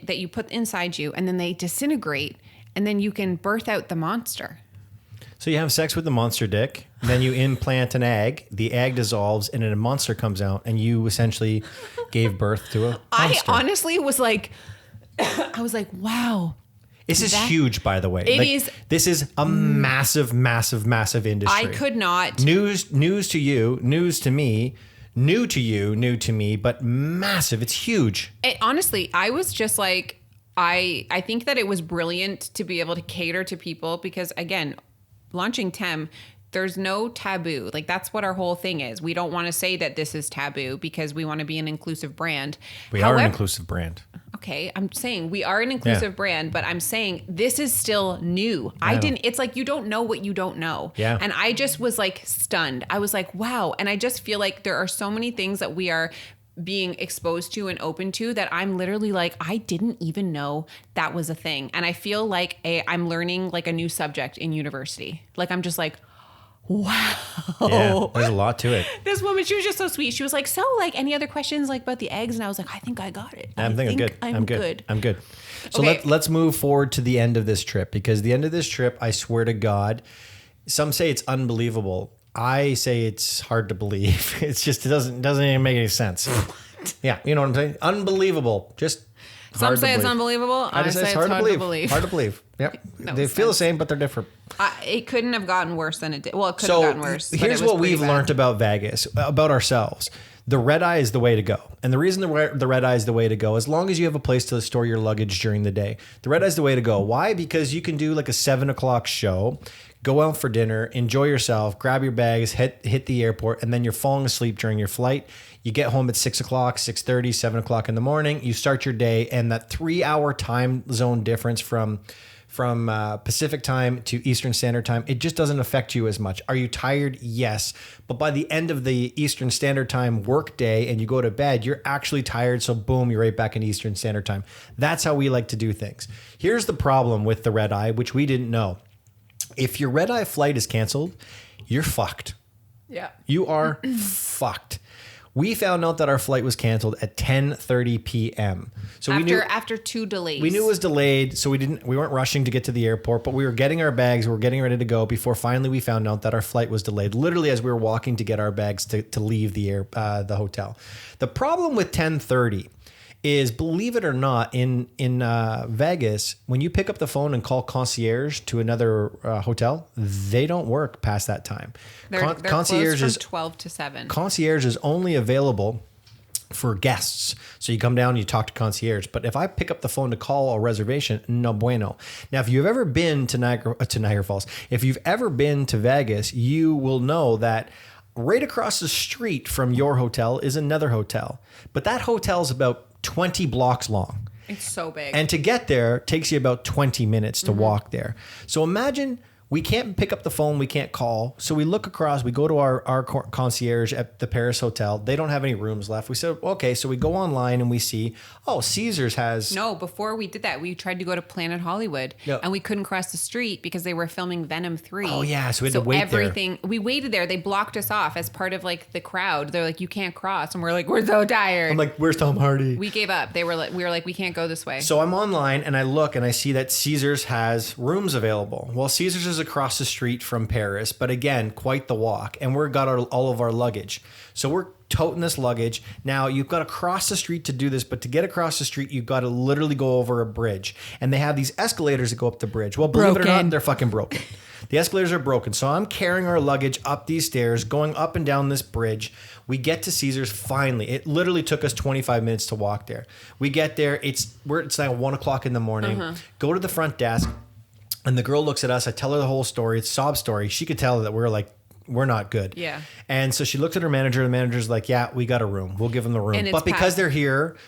Speaker 2: you put inside you, and then they disintegrate, and then you can birth out the monster.
Speaker 3: So you have sex with the monster dick, then you implant an egg, the egg dissolves, and then a monster comes out, and you essentially gave birth to a monster.
Speaker 2: I honestly was like, I was like, wow.
Speaker 3: This is huge, by the way.
Speaker 2: It is.
Speaker 3: This is a massive, massive, massive industry.
Speaker 2: I could not.
Speaker 3: News to you, news to me, new to you, new to me, but massive. It's huge.
Speaker 2: Honestly, I was just like, I think that it was brilliant to be able to cater to people because, again, launching TEM, there's no taboo. Like that's what our whole thing is. We don't want to say that this is taboo because we want to be an inclusive brand.
Speaker 3: We are an inclusive brand.
Speaker 2: Okay, I'm saying we are an inclusive brand, but I'm saying this is still new. It's like you don't know what you don't know.
Speaker 3: Yeah.
Speaker 2: And I just was like stunned. I was like, wow. And I just feel like there are so many things that we are being exposed to and open to that I'm literally like, I didn't even know that was a thing. And I feel like I'm learning like a new subject in university. Like, I'm just like, wow.
Speaker 3: Yeah, there's a lot to it.
Speaker 2: This woman, she was just so sweet. She was like, so like any other questions like about the eggs? And I was like, I think I got it.
Speaker 3: I'm good.
Speaker 2: I'm good.
Speaker 3: I'm good. So
Speaker 2: okay.
Speaker 3: let's move forward to the end of this trip, because the end of this trip, I swear to God, some say it's unbelievable. I say it's hard to believe. It's just, it doesn't even make any sense. Yeah, you know what I'm saying? Unbelievable. Just
Speaker 2: some say it's unbelievable.
Speaker 3: I just say it's hard to believe. Hard to believe. Yep. They feel the same, but they're different.
Speaker 2: It couldn't have gotten worse than it did. Well, it could have gotten worse.
Speaker 3: Here's what we've learned about Vegas, about ourselves. The red eye is the way to go. And the reason the red eye is the way to go, as long as you have a place to store your luggage during the day, the red eye is the way to go. Why? Because you can do like a 7:00 show, go out for dinner, enjoy yourself, grab your bags, hit the airport, and then you're falling asleep during your flight. You get home at 6:00, 6:30, 7:00 in the morning. You start your day, and that 3-hour time zone difference from Pacific time to Eastern Standard Time, it just doesn't affect you as much. Are you tired? Yes. But by the end of the Eastern Standard Time work day and you go to bed, you're actually tired. So boom, you're right back in Eastern Standard Time. That's how we like to do things. Here's the problem with the red eye, which we didn't know. If your red eye flight is canceled, you're fucked.
Speaker 2: Yeah.
Speaker 3: You are fucked. We found out that our flight was canceled at 10:30 p.m. So
Speaker 2: After 2 delays.
Speaker 3: we knew it was delayed, so we weren't rushing to get to the airport, but we were getting our bags, we were getting ready to go before finally we found out that our flight was delayed. Literally as we were walking to get our bags to leave the hotel. The problem with 10:30 is, believe it or not, in Vegas, when you pick up the phone and call concierge to another hotel, they don't work past that time.
Speaker 2: They're
Speaker 3: Concierge
Speaker 2: closed
Speaker 3: is
Speaker 2: from 12 to 7.
Speaker 3: Concierge is only available for guests. So you come down and you talk to concierge. But if I pick up the phone to call a reservation, no bueno. Now, if you've ever been to Niagara Falls, if you've ever been to Vegas, you will know that right across the street from your hotel is another hotel. But that hotel is about 20 blocks long.
Speaker 2: It's so big.
Speaker 3: And to get there takes you about 20 minutes to walk there. So imagine we can't pick up the phone, we can't call. So we look across, we go to our concierge at the Paris Hotel. They don't have any rooms left. We said, okay, so we go online and we see, oh, Caesars has...
Speaker 2: No, before we did that, we tried to go to Planet Hollywood and we couldn't cross the street because they were filming Venom 3.
Speaker 3: Oh, yeah, so we had to wait there.
Speaker 2: We waited there. They blocked us off as part of like the crowd. They're like, you can't cross. And we're like, we're so tired.
Speaker 3: I'm like, where's Tom Hardy?
Speaker 2: We gave up. We were like, we can't go this way.
Speaker 3: So I'm online and I look and I see that Caesars has rooms available. Well, Caesars is across the street from Paris, but again, quite the walk. And we've got all of our luggage. So we're toting this luggage. Now you've got to cross the street to do this, but to get across the street, you've got to literally go over a bridge. And they have these escalators that go up the bridge. Well, believe it or not, they're fucking broken. The escalators are broken. So I'm carrying our luggage up these stairs, going up and down this bridge. We get to Caesars finally. It literally took us 25 minutes to walk there. We get there. It's like 1 o'clock in the morning. Go to the front desk. And the girl looks at us. I tell her the whole story. It's a sob story. She could tell that we're not good.
Speaker 2: Yeah.
Speaker 3: And so she looked at her manager. The manager's like, yeah, we got a room. We'll give them the room.
Speaker 2: And
Speaker 3: but because they're here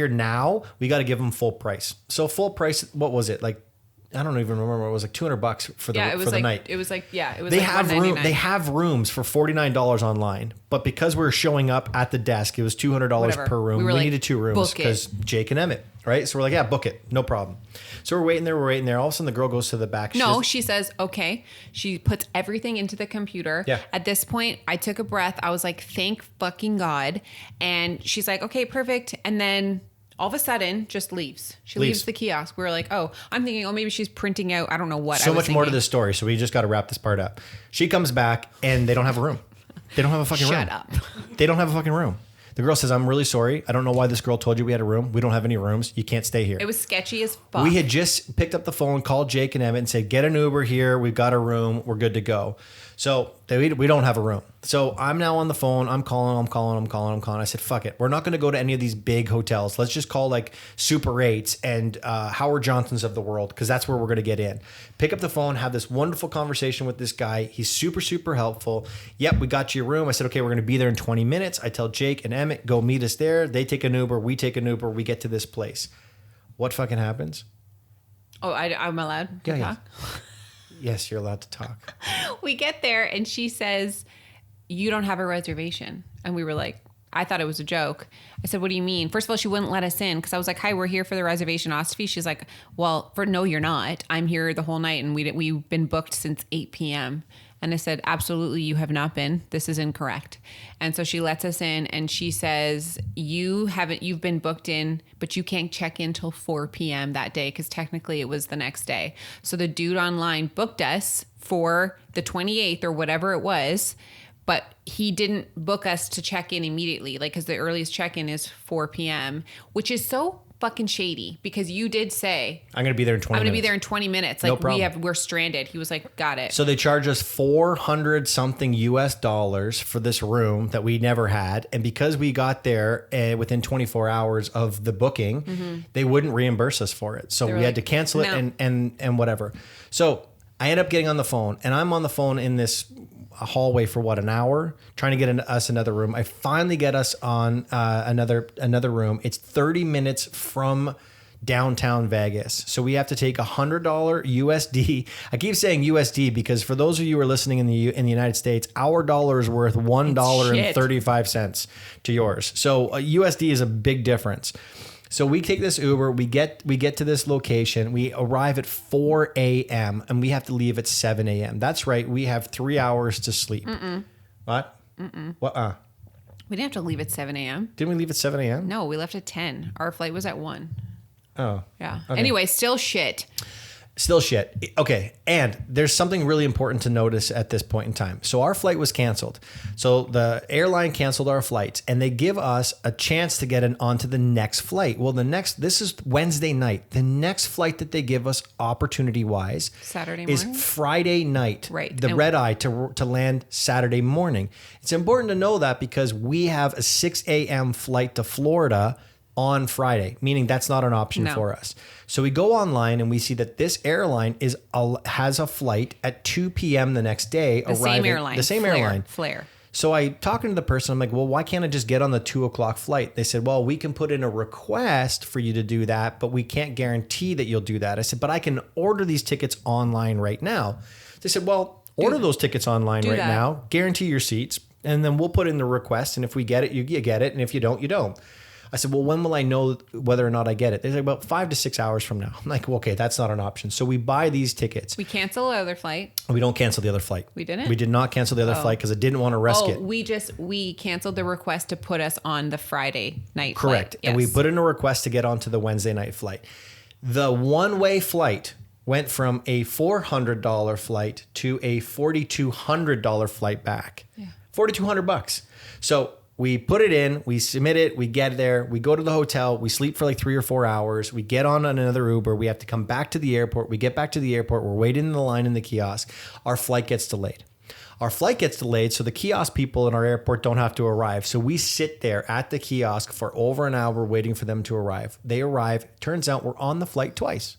Speaker 3: now, we got to give them full price. So full price, what was it? Like, I don't even remember. It was like $200 for the night.
Speaker 2: It was like
Speaker 3: they have room. They have rooms for $49 online, but because we're showing up at the desk, it was $200 per room. We needed 2 rooms because Jake and Emmett, right? So we're like, yeah, book it, no problem. So we're waiting there. All of a sudden, the girl goes to the back.
Speaker 2: She says, okay. She puts everything into the computer.
Speaker 3: Yeah.
Speaker 2: At this point, I took a breath. I was like, thank fucking God. And she's like, okay, perfect. And then all of a sudden, just leaves. She leaves the kiosk. We were like, oh, I'm thinking, maybe she's printing out. I don't know what.
Speaker 3: So much more to this story. So we just got to wrap this part up. She comes back and they don't have a room. They don't have a fucking room.
Speaker 2: Shut up.
Speaker 3: They don't have a fucking room. The girl says, I'm really sorry. I don't know why this girl told you we had a room. We don't have any rooms. You can't stay here.
Speaker 2: It was sketchy as fuck.
Speaker 3: We had just picked up the phone, called Jake and Emmett and said, get an Uber here. We've got a room. We're good to go. So we don't have a room. So I'm now on the phone. I'm calling. I said, fuck it. We're not going to go to any of these big hotels. Let's just call like Super 8s and Howard Johnson's of the world, because that's where we're going to get in. Pick up the phone, have this wonderful conversation with this guy. He's super, super helpful. Yep, we got you a room. I said, okay, we're going to be there in 20 minutes. I tell Jake and Emmett, go meet us there. They take an Uber. We take an Uber. We get to this place. What fucking happens?
Speaker 2: Oh, I'm allowed to talk?
Speaker 3: Yes, you're allowed to talk.
Speaker 2: We get there and she says, you don't have a reservation. And we were like, I thought it was a joke. I said, what do you mean? First of all, she wouldn't let us in because I was like, hi, we're here for the reservation fee. She's like, well, no, you're not. I'm here the whole night and we've been booked since 8 p.m. And I said, absolutely, you have not been. This is incorrect. And so she lets us in and she says, you've been booked in, but you can't check in till 4 p.m. that day because technically it was the next day. So the dude online booked us for the 28th or whatever it was, but he didn't book us to check in immediately, like, because the earliest check-in is 4 p.m., which is so fucking shady because you did say
Speaker 3: I'm going to be there in 20 minutes.
Speaker 2: I'm going to be there in 20 minutes. Like,
Speaker 3: no problem.
Speaker 2: we're stranded. He was like, got it.
Speaker 3: So they charge us $400 something US for this room that we never had. And because we got there within 24 hours of the booking, they wouldn't reimburse us for it. So we had to cancel it and whatever. So I end up getting on the phone and I'm on the phone in this hallway for an hour trying to get us another room. I finally get us on another room. It's 30 minutes from downtown Vegas. So we have to take $100 USD. I keep saying USD because for those of you who are listening in the United States, our dollar is worth $1.35 to yours. So USD is a big difference. So we take this Uber, we get to this location, we arrive at 4 a.m. and we have to leave at 7 a.m. That's right. We have 3 hours to sleep. What? What?
Speaker 2: We didn't have to leave at 7 a.m.
Speaker 3: Didn't we leave at 7 a.m.?
Speaker 2: No, we left at 10. Our flight was at 1.
Speaker 3: Oh.
Speaker 2: Yeah.
Speaker 3: Okay.
Speaker 2: Anyway, still shit.
Speaker 3: Still shit. Okay. And there's something really important to notice at this point in time. So our flight was canceled. So the airline canceled our flights and they give us a chance to get onto the next flight. Well, this is Wednesday night. The next flight that they give us opportunity wise
Speaker 2: Saturday
Speaker 3: is
Speaker 2: morning?
Speaker 3: Friday night.
Speaker 2: Right.
Speaker 3: The red eye to land Saturday morning. It's important to know that because we have a 6 a.m. flight to Florida on Friday, meaning that's not an option for us. So we go online and we see that this airline has a flight at 2 p.m. the next day.
Speaker 2: The same airline. Flair.
Speaker 3: So I talking to the person, I'm like, well, why can't I just get on the 2 o'clock flight? They said, well, we can put in a request for you to do that, but we can't guarantee that you'll do that. I said, but I can order these tickets online right now. They said, well, order those tickets online right now, guarantee your seats, and then we'll put in the request. And if we get it, you get it. And if you don't, you don't. I said, well, when will I know whether or not I get it? They said about 5 to 6 hours from now. I'm like, well, okay, that's not an option. So we buy these tickets.
Speaker 2: We cancel the other flight.
Speaker 3: We don't cancel the other flight.
Speaker 2: We didn't?
Speaker 3: We did not cancel the other flight because I didn't want to risk it.
Speaker 2: We canceled the request to put us on the Friday night
Speaker 3: Correct.
Speaker 2: flight.
Speaker 3: And we put in a request to get onto the Wednesday night flight. The one-way flight went from a $400 flight to a $4,200 flight back. Yeah. $4,200. So we put it in, we submit it, we get there, we go to the hotel, we sleep for like 3 or 4 hours, we get on another Uber, we have to come back to the airport, we get back to the airport, we're waiting in the line in the kiosk, our flight gets delayed. Our flight gets delayed, so the kiosk people in our airport don't have to arrive. So we sit there at the kiosk for over an hour waiting for them to arrive. They arrive, turns out we're on the flight twice.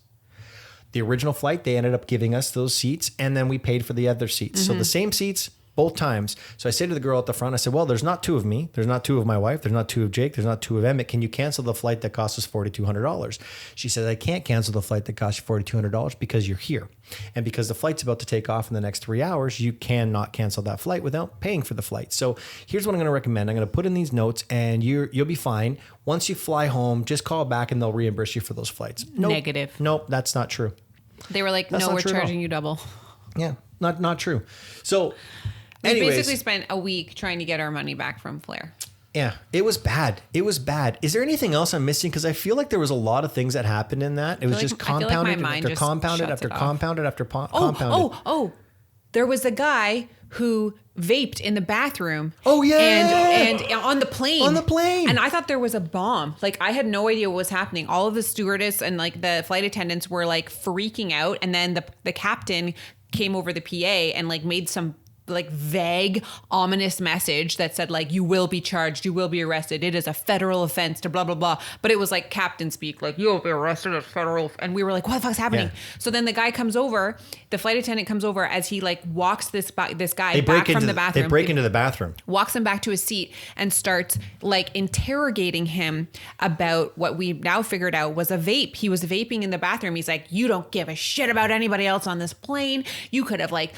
Speaker 3: The original flight, they ended up giving us those seats, and then we paid for the other seats. So the same seats both times. So I say to the girl at the front, I said, well, there's not 2 of me. There's not 2 of my wife. There's not 2 of Jake. There's not 2 of Emmett. Can you cancel the flight that cost us $4,200? She said, I can't cancel the flight that cost you $4,200 because you're here. And because the flight's about to take off in the next 3 hours, you cannot cancel that flight without paying for the flight. So here's what I'm going to recommend. I'm going to put in these notes and you'll be fine. Once you fly home, just call back and they'll reimburse you for those flights.
Speaker 2: Negative.
Speaker 3: Nope, that's not true.
Speaker 2: They were like,
Speaker 3: That's
Speaker 2: no,
Speaker 3: not
Speaker 2: we're
Speaker 3: true at all.
Speaker 2: charging you double.
Speaker 3: Yeah, not true. So
Speaker 2: We
Speaker 3: anyways,
Speaker 2: basically spent a week trying to get our money back from Flair.
Speaker 3: yeah, it was bad. It was bad. Is there anything else I'm missing? Because I feel like there was a lot of things that happened in that. It was just
Speaker 2: I feel like my
Speaker 3: compounded
Speaker 2: mind
Speaker 3: after
Speaker 2: just
Speaker 3: compounded
Speaker 2: shuts
Speaker 3: after
Speaker 2: it off.
Speaker 3: compounded after compounded.
Speaker 2: There was a guy who vaped in the bathroom.
Speaker 3: Oh, yeah.
Speaker 2: And on the plane.
Speaker 3: On the plane.
Speaker 2: And I thought there was a bomb. Like I had no idea what was happening. All of the stewardess and like the flight attendants were like freaking out. And then the captain came over the PA and like made some like vague, ominous message that said like, you will be charged, you will be arrested. It is a federal offense to blah, blah, blah. But it was like captain speak, like you'll be arrested as federal. And we were like, what the fuck's happening?
Speaker 3: Yeah.
Speaker 2: So then the guy comes over, the flight attendant comes over as he like walks this guy
Speaker 3: They
Speaker 2: back
Speaker 3: break
Speaker 2: from
Speaker 3: into
Speaker 2: the bathroom.
Speaker 3: They break into the bathroom.
Speaker 2: Walks him back to his seat and starts like interrogating him about what we now figured out was a vape. He was vaping in the bathroom. He's like, you don't give a shit about anybody else on this plane. You could have like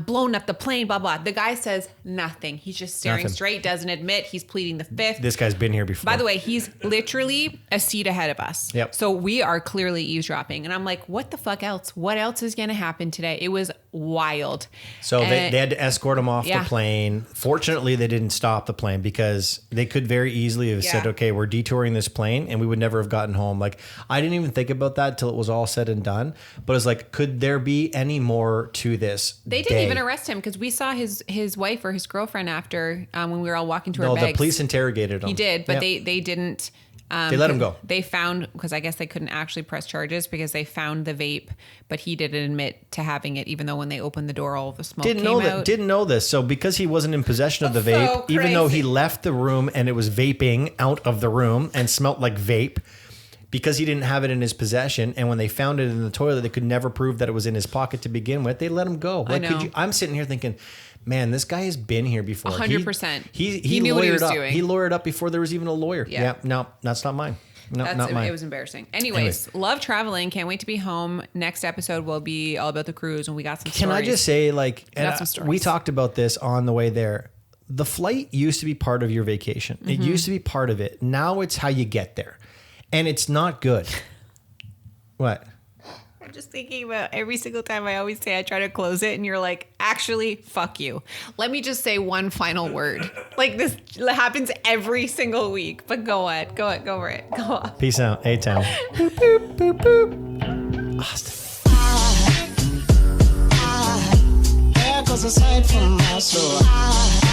Speaker 2: blown up the plane, blah, blah. The guy says nothing. He's just staring
Speaker 3: Nothing.
Speaker 2: straight, doesn't admit. He's pleading the fifth.
Speaker 3: This guy's been here before.
Speaker 2: By the way, he's literally a seat ahead of us.
Speaker 3: Yep.
Speaker 2: So we are clearly eavesdropping. And I'm like, what the fuck else? What else is going to happen today? It was wild.
Speaker 3: So they had to escort him off
Speaker 2: Yeah.
Speaker 3: the plane. Fortunately, they didn't stop the plane because they could very easily have said,
Speaker 2: Yeah.
Speaker 3: okay, we're detouring this plane and we would never have gotten home. Like, I didn't even think about that till it was all said and done. But it's like, could there be any more to this?
Speaker 2: They didn't even arrest him because we saw his wife or his girlfriend after when we were all walking to our
Speaker 3: No,
Speaker 2: bags.
Speaker 3: the police interrogated him.
Speaker 2: He did, but
Speaker 3: Yep.
Speaker 2: they didn't.
Speaker 3: They let him go.
Speaker 2: They found, because I guess they couldn't actually press charges because they found the vape, but he didn't admit to having it, even though when they opened the door, all of the smoke came out.
Speaker 3: Didn't know this. So because he wasn't in possession of the
Speaker 2: That's
Speaker 3: vape,
Speaker 2: so
Speaker 3: even though he
Speaker 2: crazy.
Speaker 3: left the room and it was vaping out of the room and smelt like vape, because he didn't have it in his possession, and when they found it in the toilet, they could never prove that it was in his pocket to begin with. They let him go. Like,
Speaker 2: know.
Speaker 3: I'm sitting here thinking, man, this guy has been here before.
Speaker 2: 100%.
Speaker 3: He
Speaker 2: knew what he was
Speaker 3: lawyered up.
Speaker 2: doing.
Speaker 3: He lawyered up before there was even a lawyer.
Speaker 2: Yeah.
Speaker 3: No, that's not mine. No, not mine.
Speaker 2: It was embarrassing. Anyways, love traveling. Can't wait to be home. Next episode will be all about the cruise, and we got some
Speaker 3: Can
Speaker 2: stories.
Speaker 3: I just say, like, and
Speaker 2: Got some stories.
Speaker 3: we talked about this on the way there. The flight used to be part of your vacation. It used to be part of it. Now it's how you get there. and it's not good. What?
Speaker 2: I'm just thinking about every single time I always say I try to close it and you're like, actually, fuck you. Let me just say one final word. Like this happens every single week, but go for it. Go on.
Speaker 3: Peace out, A-Town. Boop, boop, boop, boop.
Speaker 6: There goes a sight from my soul.